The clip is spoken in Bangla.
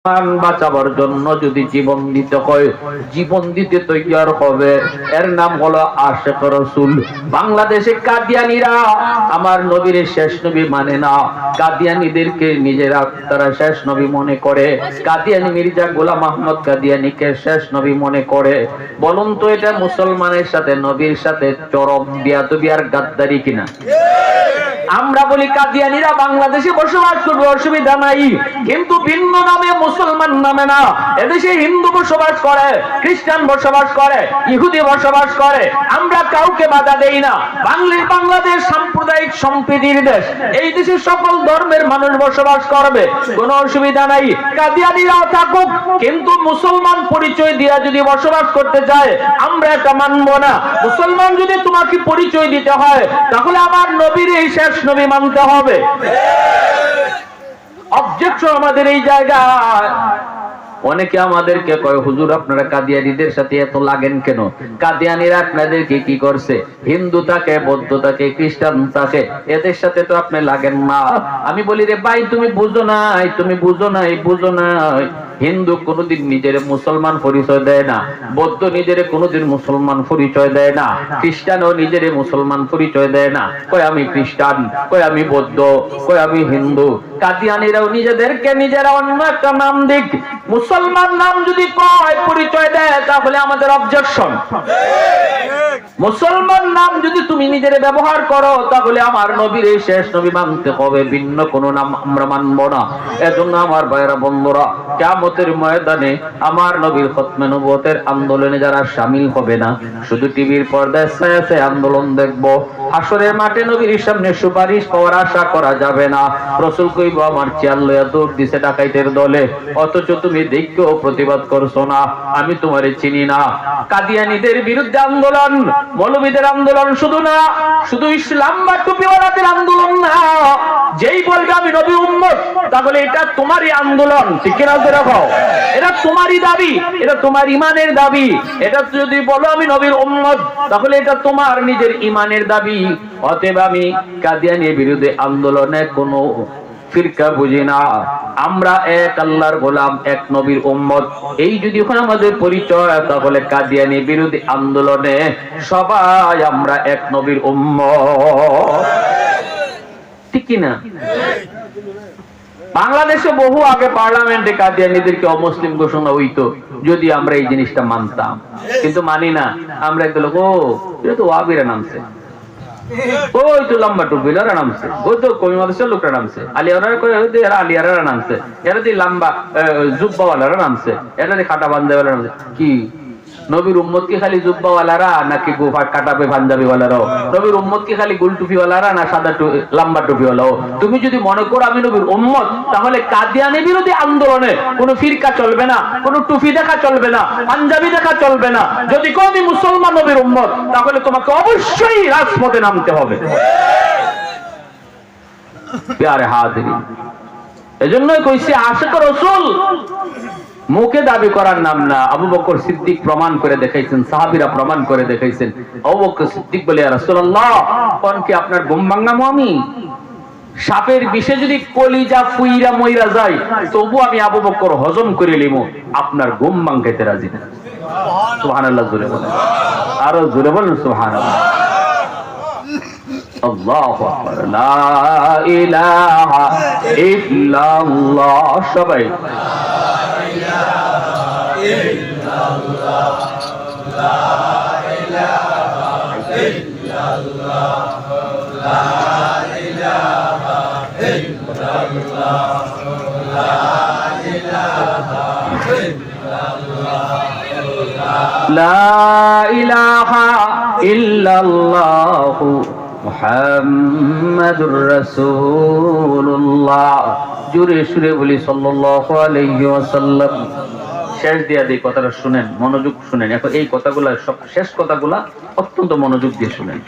বাঁচাবার জন্য যদি জীবন দিতে হয়, জীবন দিতে তৈয়ার হবে। এর নাম হলো আশিক রাসূল। বাংলাদেশে কাদিয়ানীরা আমার নবীর শেষ নবী মানে না, কাদিয়ানীদেরকে নিজেরা তারা শেষ নবী মনে করে। কাদিয়ানী মির্জা গোলাম আহমদ কাদিয়ানীকে শেষ নবী মনে করে। বলুন তো এটা মুসলমানের সাথে নবীর সাথে চরম বিয়াদবি আর গাদ্দারি কিনা? আমরা বলি কাদিয়ানীরা বাংলাদেশে বসবাস করবে, অসুবিধা নাই, কিন্তু ভিন্ন নামে মুসলমান নামে না। এদেশে হিন্দু বসবাস করে, খ্রিস্টান বসবাস করে, ইহুদি বসবাস করে, আমরা কাউকে বাধা দেই না। বাংলাদেশ সাম্প্রদায়িক সম্প্রীতির দেশ, এই দেশে সকল ধর্মের মানুষ বসবাস করবে, কোনো অসুবিধা নাই। কাদিয়ানীরা থাকুক, কিন্তু মুসলমান পরিচয় দিয়া যদি বসবাস করতে চায় আমরা এটা মানব না। মুসলমান যদি তোমাকে পরিচয় দিতে হয় তাহলে আমার নবীর এই শেষ নবী মানতে হবে। অবজেকশন আমাদের এই জায়গায়। অনেকে আমাদেরকে কয়, হুজুর আপনারা কাদিয়ানীদের সাথে এত লাগেন কেন? কাদিয়ানীরা আপনাদেরকে কি করছে? হিন্দু থাকে, বৌদ্ধ থাকে, খ্রিস্টান থাকে, এদের সাথে তো আপনি লাগেন না। আমি বলি রে ভাই, তুমি বুঝো নাই, তুমি বুঝো নাই, বুঝো নাই। হিন্দু কোনোদিন নিজের মুসলমান পরিচয় দেয় না, বৌদ্ধ নিজের কোনোদিন মুসলমান পরিচয় দেয় না, খ্রিস্টানও নিজের মুসলমান পরিচয় দেয় না। কয় আমি খ্রিস্টান, কয় আমি বৌদ্ধ, কয় আমি হিন্দু। কাদিয়ানীরাও নিজেদেরকে নিজেরা অন্য একটা নাম দিক, মুসলমান নাম যদি কয় পরিচয় দেয় তাহলে আমাদের অবজেকশন। মুসলমান নাম যদি তুমি নিজের ব্যবহার করো তাহলে আমার নবীর এই শেষ নবী মানতে হবে, ভিন্ন কোনো নাম আমরা মানব না। এজন্য আমার ভাইরা বন্ধুরা, কিয়ামতের ময়দানে আমার নবীর খতমে নবুয়তের আন্দোলনে যারা শামিল হবে না, শুধু টিভির পর্দায় ছায়াছে আন্দোলন দেখবো, হাসরের মাঠে নবীর সামনে সুপারিশ পাওয়ার আশা করা যাবে না। রাসূল কইবো আমার চেয়ার লইয়া দৌড় দিছে ডাকাইতের দলে, অথচ তুমি দেখেও প্রতিবাদ করছো না, আমি তোমারে চিনি না। কাদিয়ানীদের বিরুদ্ধে আন্দোলন, মৌলবীদের আন্দোলন শুধু না, শুধু ইসলাম বা টুপিওয়ালাদের আন্দোলন না। যেই বলবে আমি নবী উম্মত, তাহলে এটা তোমারই আন্দোলন, ঠিক না? দেখো, এটা তোমারই দাবি, এটা তোমার ইমানের দাবি। এটা যদি বলো আমি নবীর উম্মত, তাহলে এটা তোমার নিজের ইমানের দাবি। অতএব আমি কাদিয়ানীর বিরুদ্ধে আন্দোলনে কোনো ফিরকা বুঝি না। আমরা এক আল্লাহর গোলাম, এক নবীর উম্মত, এই যদি ওখানে আমাদের পরিচয়, তাহলে কাদিয়ানী বিরোধী আন্দোলনে সবাই আমরা এক নবীর উম্মত, ঠিক কি না? বাংলাদেশে বহু আগে পার্লামেন্টে কাদিয়ানীদেরকে অমুসলিম ঘোষণা হইতো যদি আমরা এই জিনিসটা মানতাম, কিন্তু মানি না। আমরা একটা লোক, ও এটা তো ওয়াহাবিরা নামছে, ওই তো লম্বা টুপিলারা নামছে, ওই তো কমি মাদ্রাসার লোকরা নামছে, আলিয়ারা এরা আলিয়ারা নামছে, এরা দিয়ে লম্বা জুব্বাওয়ালারা নামছে, এরা দিয়ে খাটা বান্ধাওয়ালা নামছে। কি নবীর উম্মত কি খালি জুব্বাওয়ালারা নাকি গোফা কাটাবে পাঞ্জাবিওয়ালারাও? নবীর উম্মত কি খালি গোল টুপিওয়ালারা না সাদা লম্বা টুপিওয়ালাও? তুমি যদি মনে করো আমি নবীর উম্মত, তাহলে কাদিয়ানী বিরোধী আন্দোলনে কোনো ফিরকা চলবে না, কোনো টুপি দেখা চলবে না, পাঞ্জাবি দেখা চলবে না। যদি কেউ আমি মুসলমান নবীর উম্মত, তাহলে তোমাকে অবশ্যই রাজপথে নামতে হবে। প্যারে হাজিরিন, এজন্যই কইছি আশিক রাসূল মুখে দাবি করার নাম না। আবু বকর সিদ্দিক প্রমাণ করে দেখাইছেন, সাহাবীরা প্রমাণ করে দেখাইছেন। আবু বকর সিদ্দিক বলে, ইয়া রাসূলুল্লাহ, কোন কি আপনার ঘুম ভাঙামু? আমি সাপের বিষে যদি কলিজা ফুইরা মইরা যায় তবু আমি আবু বকর হজম করে লিমু, আপনার ঘুম ভাঙাইতে রাজি না। সুবহানাল্লাহ, জোরে বলেন, আরো জোরে বলেন সুবহানাল্লাহ। আল্লাহু আকবার, লা ইলাহা ইল্লাল্লাহ। সবাই লা ইলাহা ইল্লাল্লাহু মুহাম্মাদুর রাসূলুল্লাহ। জোরে সুরে বলি সাল্লাল্লাহু আলাইহি ওয়াসাল্লাম। শেষ দিয়া দিই কথাটা শুনেন, মনোযোগ শুনেন। এখন এই কথাগুলা সব শেষ কথাগুলা অত্যন্ত মনোযোগ দিয়ে শুনেন।